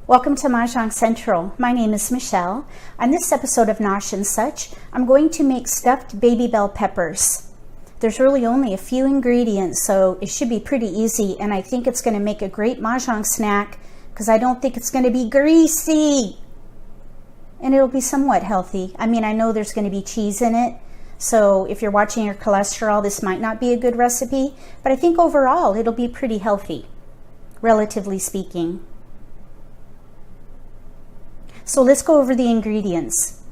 Welcome to Mahjong Central. My name is Michelle. On this episode of Nosh and Such, I'm going to make stuffed baby bell peppers. There's really only a few ingredients, so it should be pretty easy, and I think it's going to make a great Mahjong snack because I don't think it's going to be greasy. And it'll be somewhat healthy. I mean, I know there's going to be cheese in it, so if you're watching your cholesterol, this might not be a good recipe, but I think overall it'll be pretty healthy, relatively speaking. So let's go over the ingredients.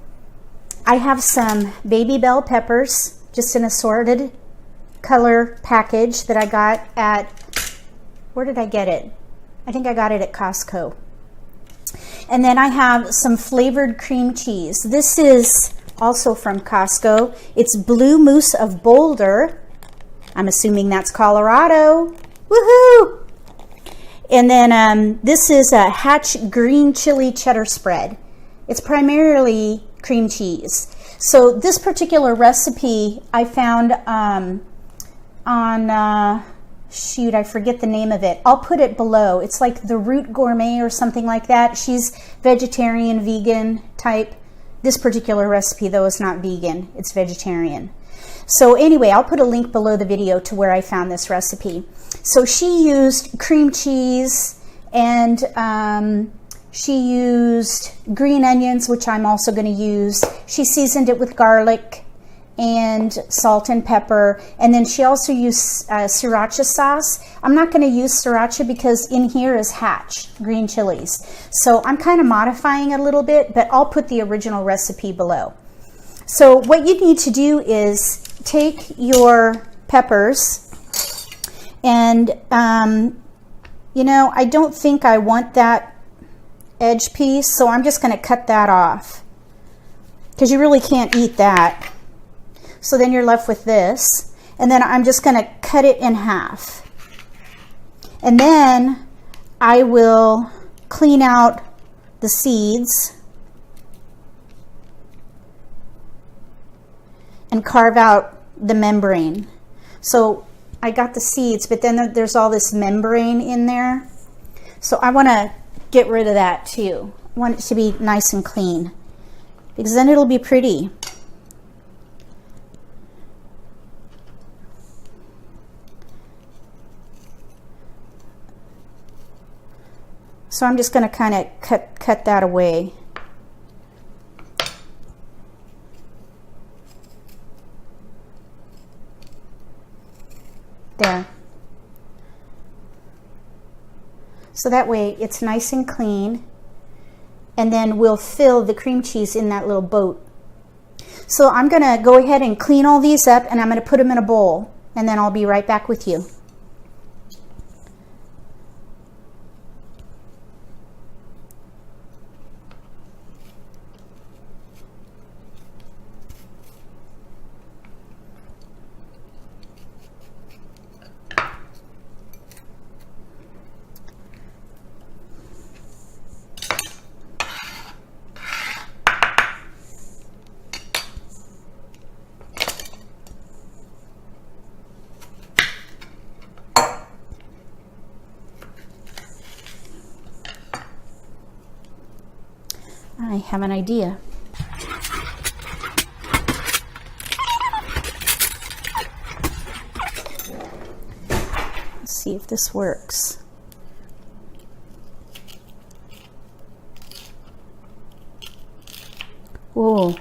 I have some baby bell peppers, just an assorted color package that I got at, where did I get it? I think I got it at Costco. And then I have some flavored cream cheese. This is also from Costco. It's Blue Moose of Boulder. I'm assuming that's Colorado. Woohoo! And then this is a Hatch green chili cheddar spread. It's primarily cream cheese. So this particular recipe I found on, shoot, I forget the name of it. I'll put it below. It's like the Root Gourmet or something like that. She's vegetarian, vegan type. This particular recipe, though, is not vegan. It's vegetarian. So anyway, I'll put a link below the video to where I found this recipe. So she used cream cheese and she used green onions, which I'm also going to use. She seasoned it with garlic and salt and pepper. And then she also used sriracha sauce. I'm not going to use sriracha because in here is Hatch green chilies. So I'm kind of modifying it a little bit, but I'll put the original recipe below. So what you need to do is take your peppers and, you know, I don't think I want that edge piece, so I'm just going to cut that off because you really can't eat that. So then you're left with this, and then I'm just going to cut it in half. And then I will clean out the seeds and carve out the membrane. So I got the seeds, but then there's all this membrane in there. So I want to get rid of that too. I want it to be nice and clean because then it'll be pretty. So I'm just going to kind of cut that away. There. So that way it's nice and clean, and then we'll fill the cream cheese in that little boat. So I'm going to go ahead and clean all these up, and I'm going to put them in a bowl, and then I'll be right back with you. I have an idea. Let's see if this works. Whoa.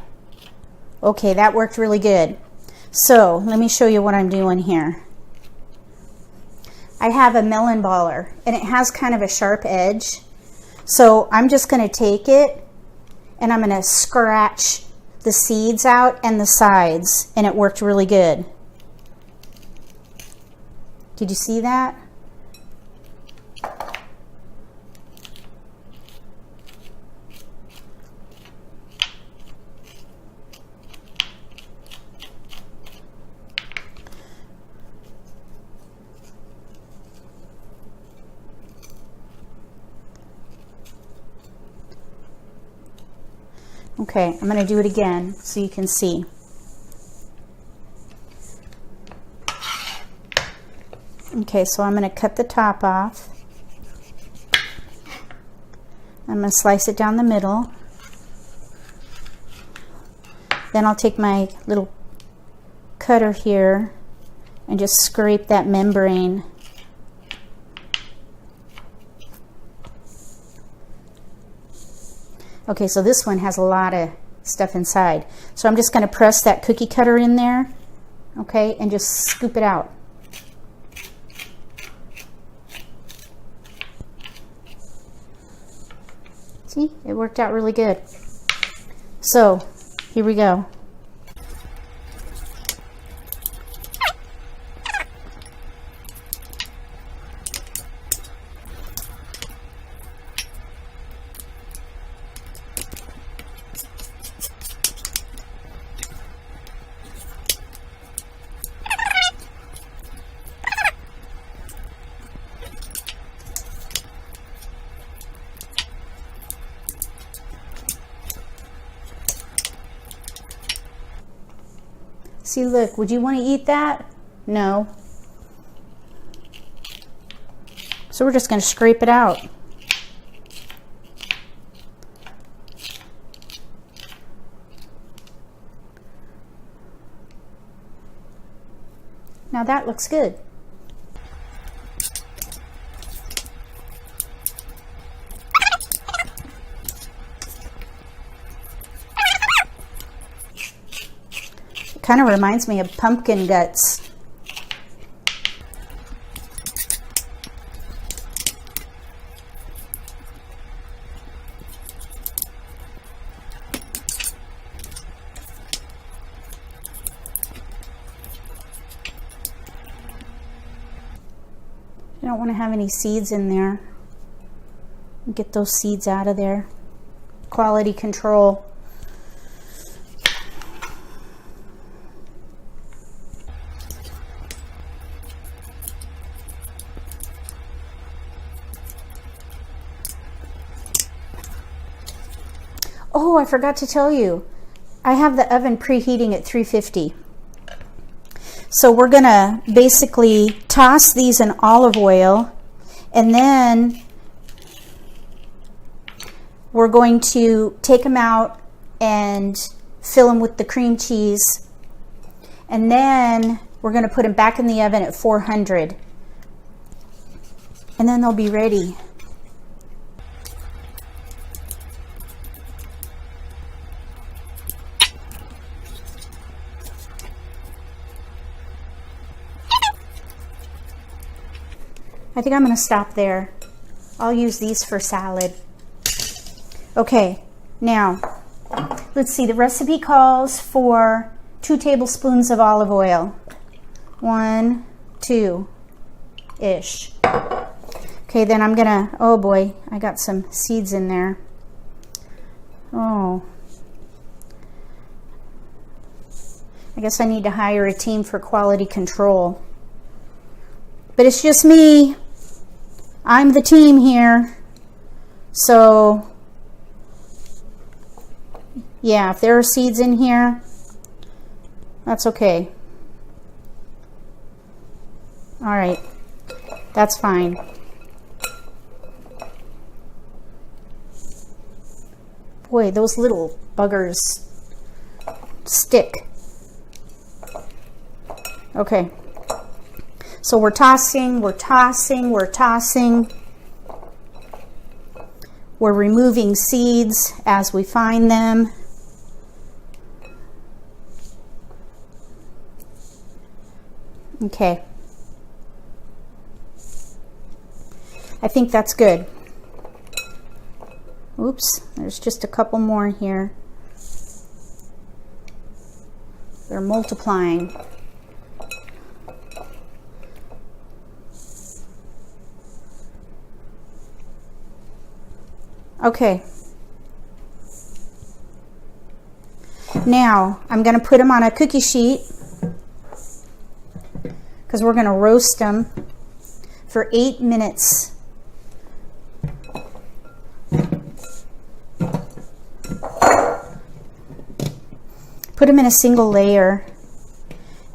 Okay, that worked really good. So let me show you what I'm doing here. I have a melon baller, and it has kind of a sharp edge. So I'm just going to take it and I'm going to scratch the seeds out and the sides, and it worked really good. Did you see that? Okay, I'm going to do it again so you can see. Okay, so I'm going to cut the top off. I'm going to slice it down the middle. Then I'll take my little cutter here and just scrape that membrane. Okay, so this one has a lot of stuff inside. So I'm just going to press that cookie cutter in there, okay, and just scoop it out. See, it worked out really good. So, here we go. See, look, would you want to eat that? No. So we're just going to scrape it out. Now that looks good. Kind of reminds me of pumpkin guts. I don't want to have any seeds in there. Get those seeds out of there. Quality control. Oh, I forgot to tell you, I have the oven preheating at 350. So we're gonna basically toss these in olive oil, and then we're going to take them out and fill them with the cream cheese, and then we're gonna put them back in the oven at 400, and then they'll be ready. I think I'm going to stop there. I'll use these for salad. Okay, now, let's see. The recipe calls for 2 tablespoons of olive oil. 1, 2-ish. Okay, then I'm going to, oh boy, I got some seeds in there. Oh. I guess I need to hire a team for quality control. But it's just me. I'm the team here. So, yeah, if there are seeds in here, that's okay. All right, that's fine. Boy, those little buggers stick. Okay. So we're tossing, we're tossing, we're tossing. We're removing seeds as we find them. Okay. I think that's good. Oops, there's just a couple more here. They're multiplying. Okay. Now, I'm going to put them on a cookie sheet because we're going to roast them for 8 minutes. Put them in a single layer.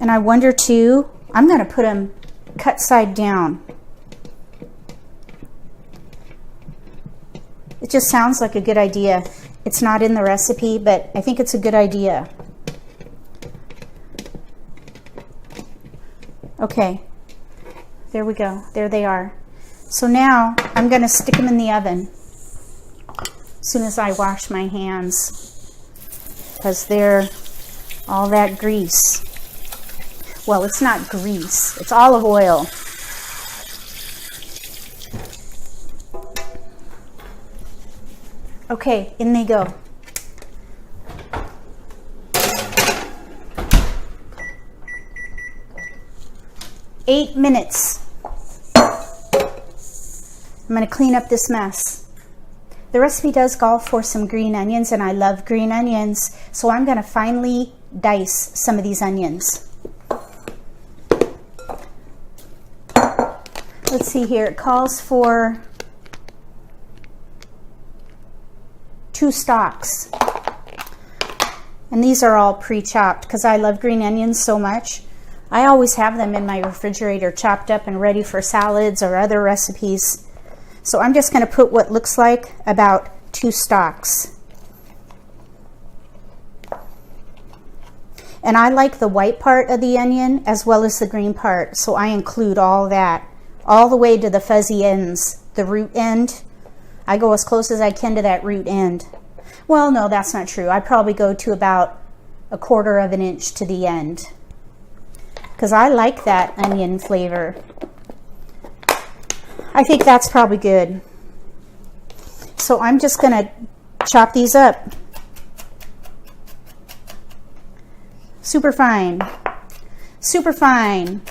And I wonder too, I'm going to put them cut side down. It just sounds like a good idea. It's not in the recipe, but I think it's a good idea. Okay, there we go. There they are. So now I'm going to stick them in the oven as soon as I wash my hands, because they're all that grease. Well, it's not grease, it's olive oil. Okay, in they go. Eight minutes. I'm going to clean up this mess. The recipe does call for some green onions, and I love green onions, so I'm going to finely dice some of these onions. Let's see here. It calls for 2 stalks. And these are all pre-chopped because I love green onions so much. I always have them in my refrigerator chopped up and ready for salads or other recipes. So I'm just going to put what looks like about 2 stalks. And I like the white part of the onion as well as the green part, so I include all that, all the way to the fuzzy ends, the root end. I go as close as I can to that root end. Well, no, that's not true. I probably go to about 1/4 of an inch to the end, because I like that onion flavor. I think that's probably good. So I'm just going to chop these up. Super fine. Super fine.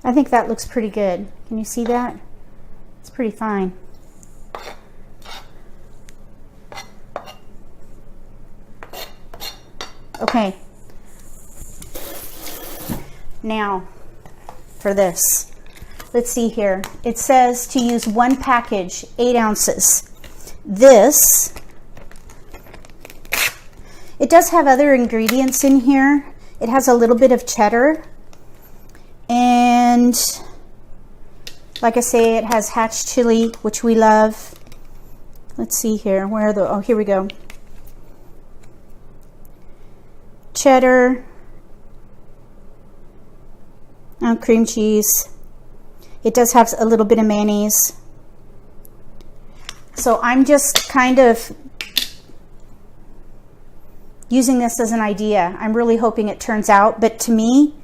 I think that looks pretty good. Can you see that? It's pretty fine. Okay. Now, for this. Let's see here. It says to use 1 package, 8 ounces. This, it does have other ingredients in here. It has a little bit of cheddar. And like I say, it has hatch chili, which we love. Let's see here. Where are the, oh, here we go. Cheddar. Cream cheese. It does have a little bit of mayonnaise. So I'm just kind of using this as an idea. I'm really hoping it turns out, but to me,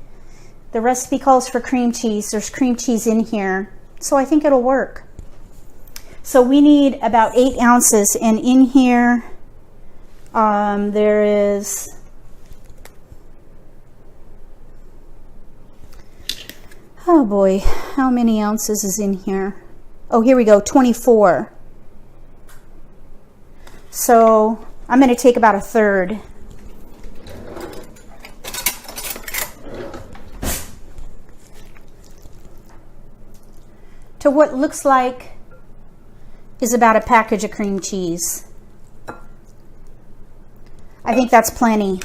the recipe calls for cream cheese. There's cream cheese in here, so I think it'll work. So we need about 8 ounces, and in here there is, oh boy, how many ounces is in here? Oh, here we go, 24. So I'm going to take about 1/3. To what looks like is about a package of cream cheese. I think that's plenty.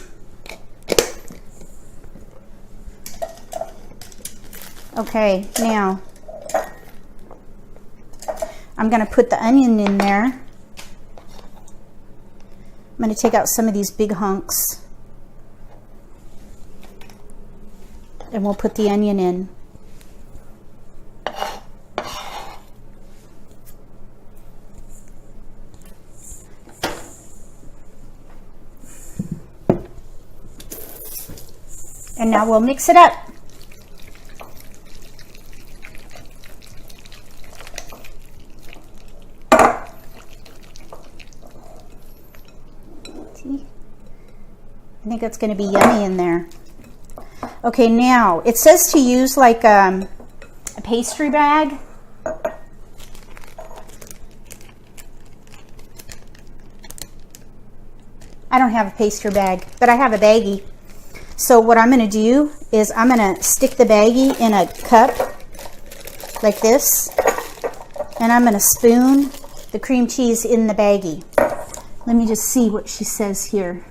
Okay, now I'm going to put the onion in there. I'm going to take out some of these big hunks, and we'll put the onion in. And now we'll mix it up. See? I think that's going to be yummy in there. Okay, now it says to use like a pastry bag. I don't have a pastry bag, but I have a baggie. So what I'm going to do is I'm going to stick the baggie in a cup like this. And I'm going to spoon the cream cheese in the baggie. Let me just see what she says here.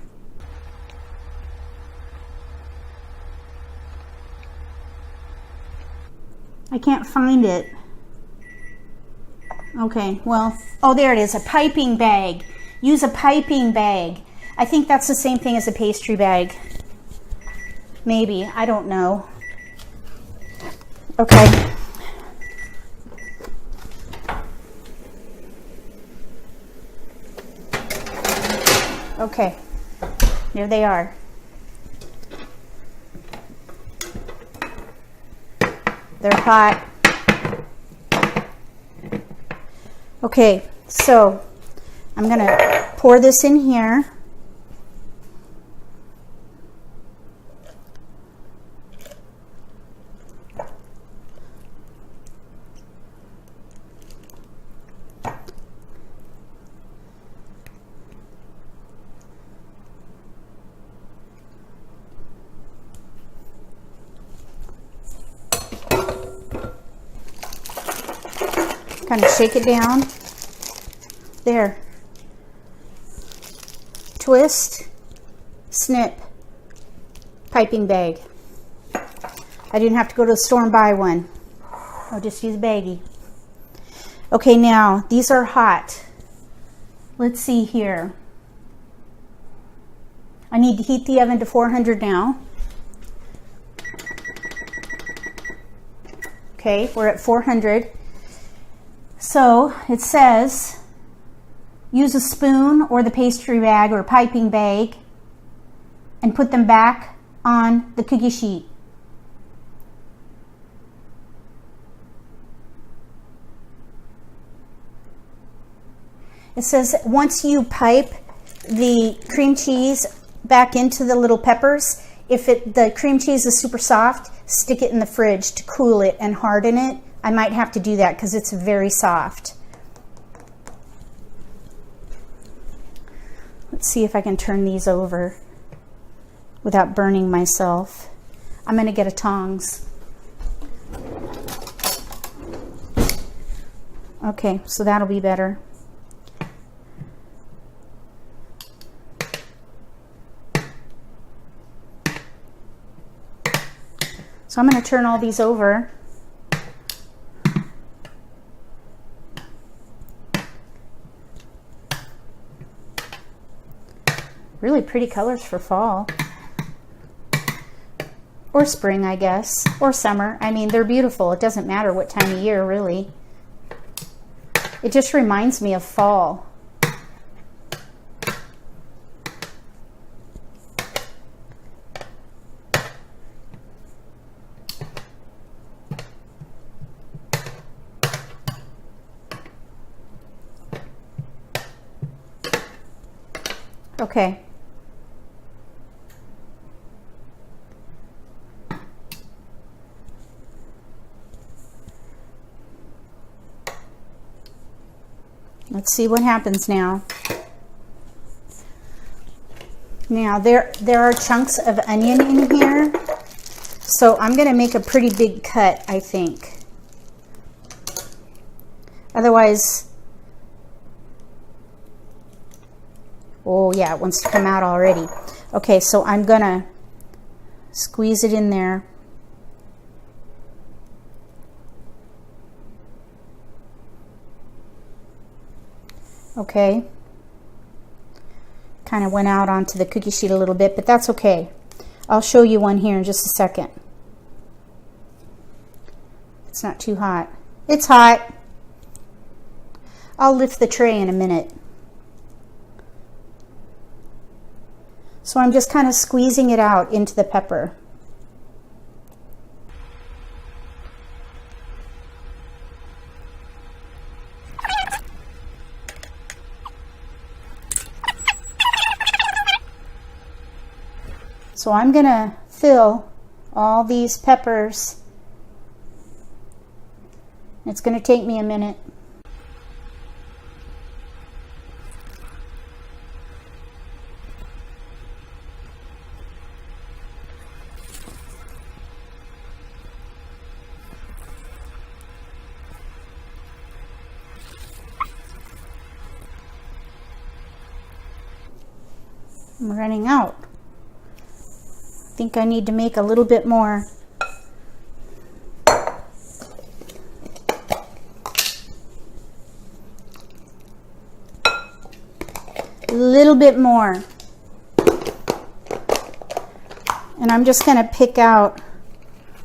I can't find it. Okay, well, oh, there it is, a piping bag. Use a piping bag. I think that's the same thing as a pastry bag. Maybe, I don't know. Okay. Okay, here they are. They're hot. Okay, so I'm going to pour this in here. Kind of shake it down. There. Twist, snip, piping bag. I didn't have to go to the store and buy one. I'll just use a baggie. Okay, now these are hot. Let's see here. I need to heat the oven to 400 now. Okay, we're at 400. So it says, use a spoon or the pastry bag or piping bag and put them back on the cookie sheet. It says once you pipe the cream cheese back into the little peppers, if the cream cheese is super soft, stick it in the fridge to cool it and harden it. I might have to do that because it's very soft. Let's see if I can turn these over without burning myself. I'm going to get a tongs. Okay, so that'll be better. So I'm going to turn all these over. Really pretty colors for fall. Or spring, I guess. Or summer. I mean, they're beautiful. It doesn't matter what time of year, really. It just reminds me of fall. Okay. Let's see what happens now. Now there are chunks of onion in here, so I'm going to make a pretty big cut, I think. Otherwise, oh yeah, it wants to come out already. Okay, so I'm going to squeeze it in there. Okay, kind of went out onto the cookie sheet a little bit, but that's okay. I'll show you one here in just a second. It's not too hot. It's hot. I'll lift the tray in a minute. So I'm just kind of squeezing it out into the pepper. So I'm going to fill all these peppers. It's going to take me a minute. I'm running out. I think I need to make a little bit more. A little bit more. And I'm just going to pick out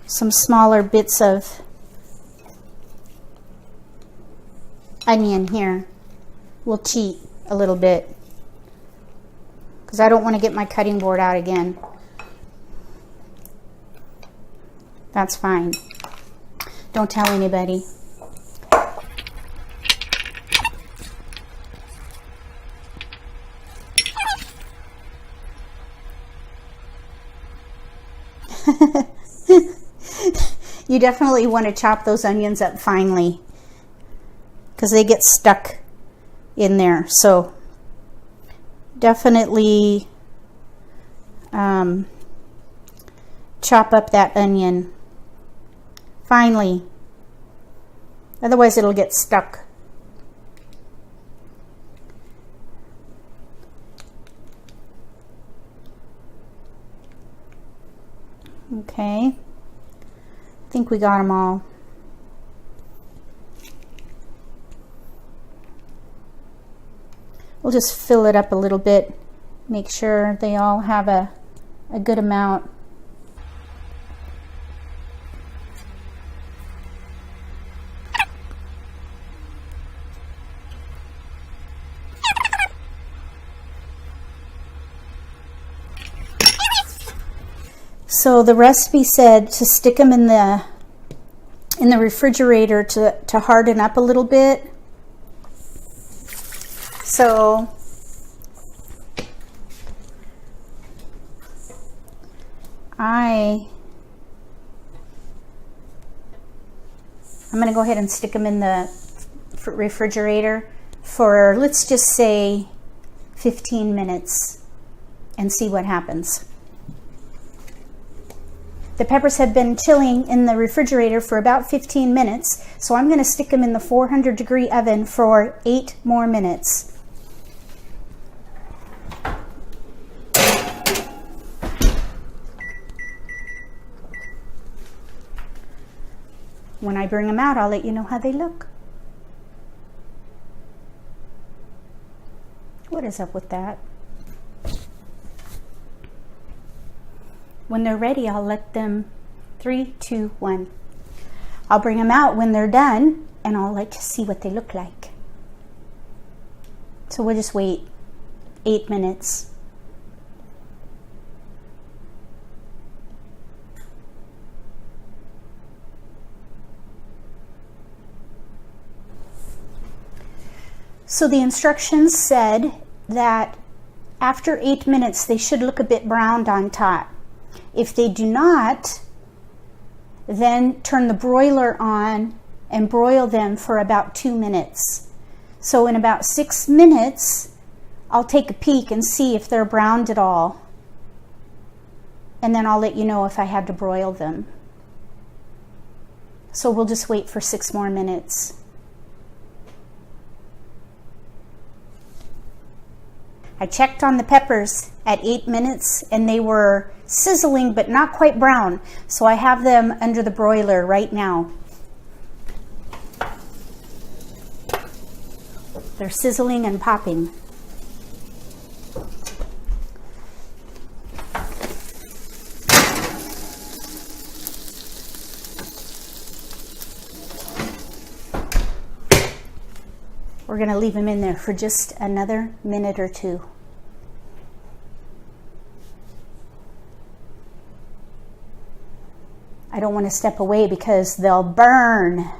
some smaller bits of onion here. We'll cheat a little bit because I don't want to get my cutting board out again. That's fine. Don't tell anybody. You definitely want to chop those onions up finely because they get stuck in there. So definitely chop up that onion finely. Otherwise it'll get stuck. Okay. I think we got them all. We'll just fill it up a little bit. Make sure they all have a good amount. So the recipe said to stick them in the refrigerator to harden up a little bit. So I'm going to go ahead and stick them in the refrigerator for, let's just say, 15 minutes and see what happens. The peppers have been chilling in the refrigerator for about 15 minutes, so I'm going to stick them in the 400-degree oven for 8 more minutes. When I bring them out, I'll let you know how they look. What is up with that? When they're ready, I'll let them, 3, 2, 1. I'll bring them out when they're done, and I'll like to see what they look like. So we'll just wait 8 minutes. So the instructions said that after 8 minutes, they should look a bit browned on top. If they do not, then turn the broiler on and broil them for about 2 minutes. So in about 6 minutes, I'll take a peek and see if they're browned at all. And then I'll let you know if I had to broil them. So we'll just wait for 6 more minutes. I checked on the peppers at 8 minutes and they were sizzling but not quite brown. So I have them under the broiler right now. They're sizzling and popping. We're going to leave them in there for just another minute or two. I don't want to step away because they'll burn.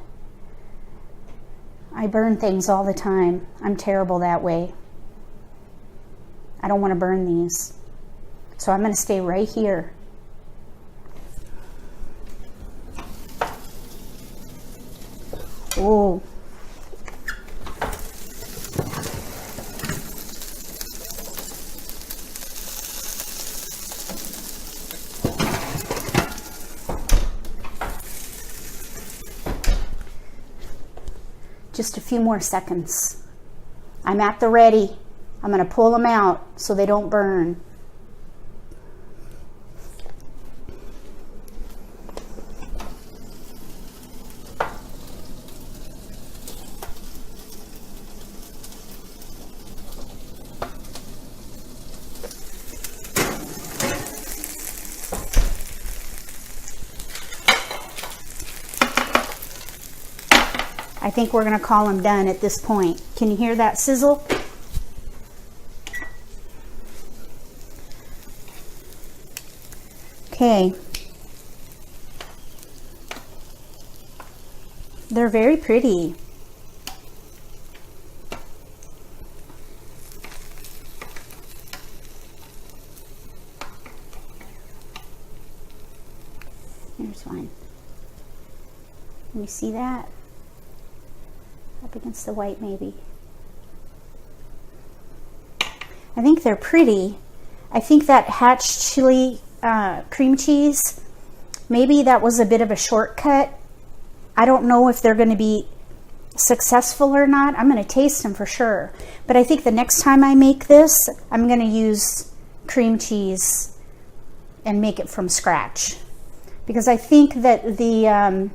I burn things all the time. I'm terrible that way. I don't want to burn these. So I'm going to stay right here. Oh. Just a few more seconds. I'm at the ready. I'm going to pull them out so they don't burn. I think we're going to call them done at this point. Can you hear that sizzle? Okay. They're very pretty. Here's one. Can you see that? Up against the white, maybe. I think they're pretty. I think that hatch chili cream cheese, maybe that was a bit of a shortcut. I don't know if they're going to be successful or not. I'm going to taste them for sure. But I think the next time I make this, I'm going to use cream cheese and make it from scratch. Because I think that the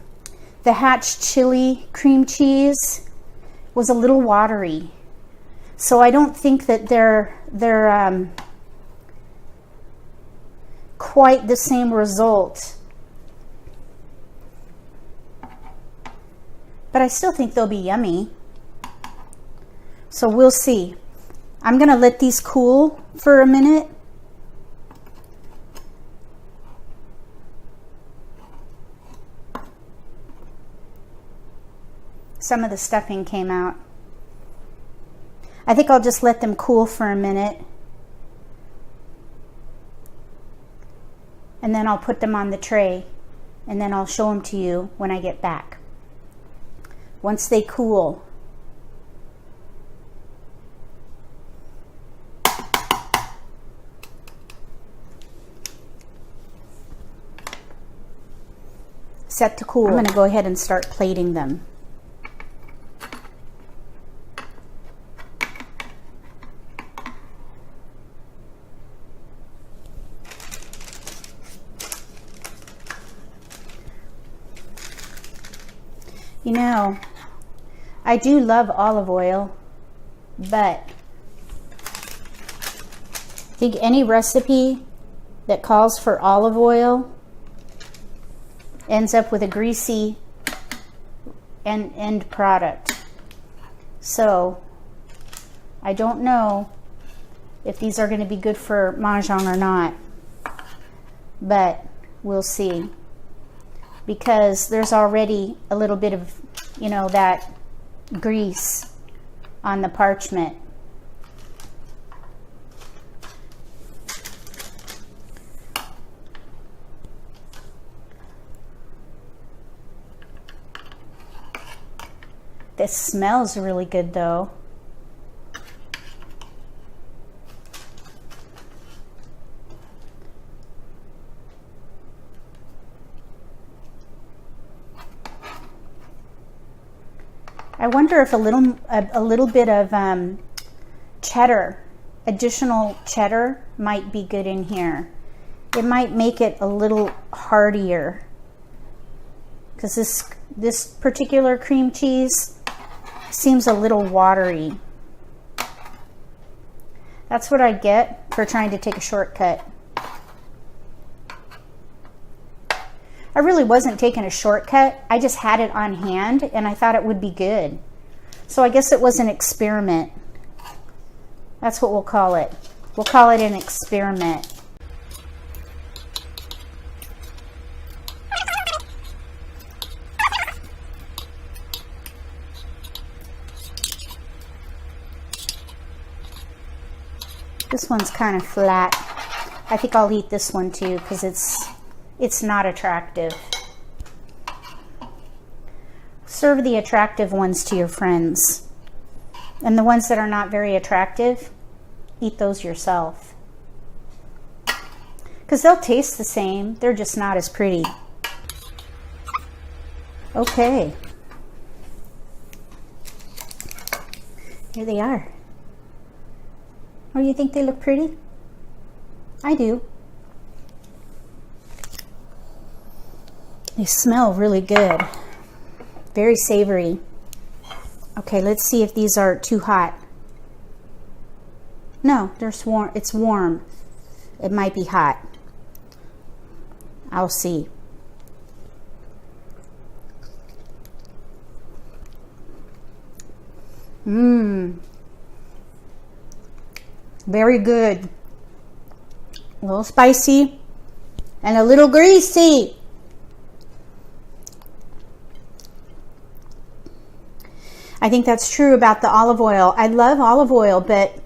hatch chili cream cheese was a little watery, so I don't think that they're quite the same result, but I still think they'll be yummy. So we'll see. I'm gonna let these cool for a minute. Some of the stuffing came out. I think I'll just let them cool for a minute. And then I'll put them on the tray. And then I'll show them to you when I get back. Once they cool. Set to cool. I'm going to go ahead and start plating them. You know, I do love olive oil, but I think any recipe that calls for olive oil ends up with a greasy end product. So I don't know if these are going to be good for Mahjong or not, but we'll see. Because there's already a little bit of, you know, that grease on the parchment. This smells really good though. I wonder if a little bit of cheddar, additional cheddar, might be good in here. It might make it a little heartier, because this particular cream cheese seems a little watery. That's what I get for trying to take a shortcut. I really wasn't taking a shortcut. I just had it on hand and I thought it would be good. So I guess it was an experiment. That's what we'll call it. We'll call it an experiment. This one's kind of flat. I think I'll eat this one too because it's not attractive. Serve the attractive ones to your friends. And the ones that are not very attractive, eat those yourself. Because they'll taste the same, they're just not as pretty. Okay. Here they are. Or you think they look pretty? I do. They smell really good. Very savory. Okay, let's see if these are too hot. No, they're warm. It's warm. It might be hot. I'll see. Very good. A little spicy and a little greasy. I think that's true about the olive oil. I love olive oil, but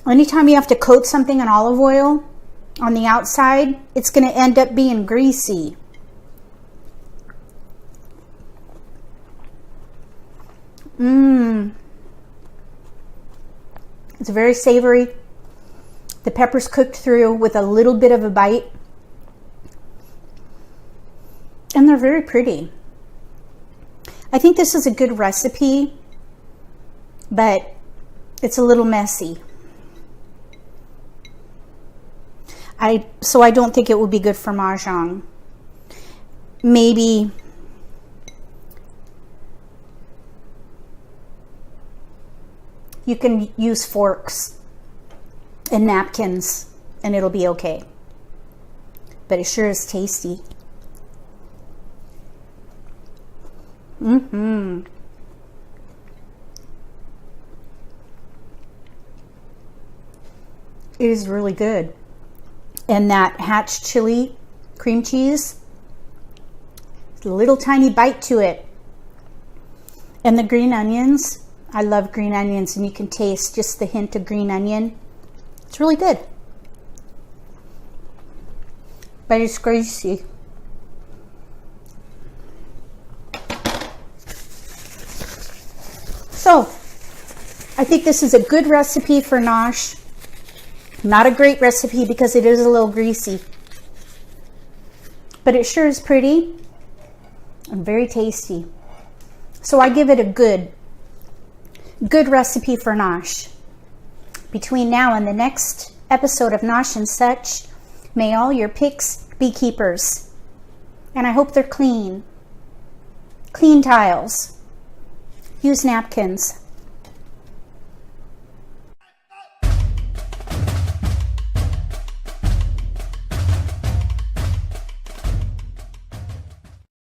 anytime you have to coat something in olive oil on the outside, it's going to end up being greasy. It's very savory. The pepper's cooked through with a little bit of a bite. And they're very pretty. I think this is a good recipe, but it's a little messy. So I don't think it would be good for Mahjong. Maybe you can use forks and napkins and it'll be okay. But it sure is tasty. It is really good. And that hatch chili cream cheese, a little tiny bite to it. And the green onions, I love green onions, and you can taste just the hint of green onion. It's really good. But it's greasy. So, I think this is a good recipe for Nosh. Not a great recipe because it is a little greasy. But it sure is pretty and very tasty. So I give it a good recipe for Nosh. Between now and the next episode of Nosh and Such, may all your picks be keepers. And I hope they're clean. Clean tiles. Use napkins.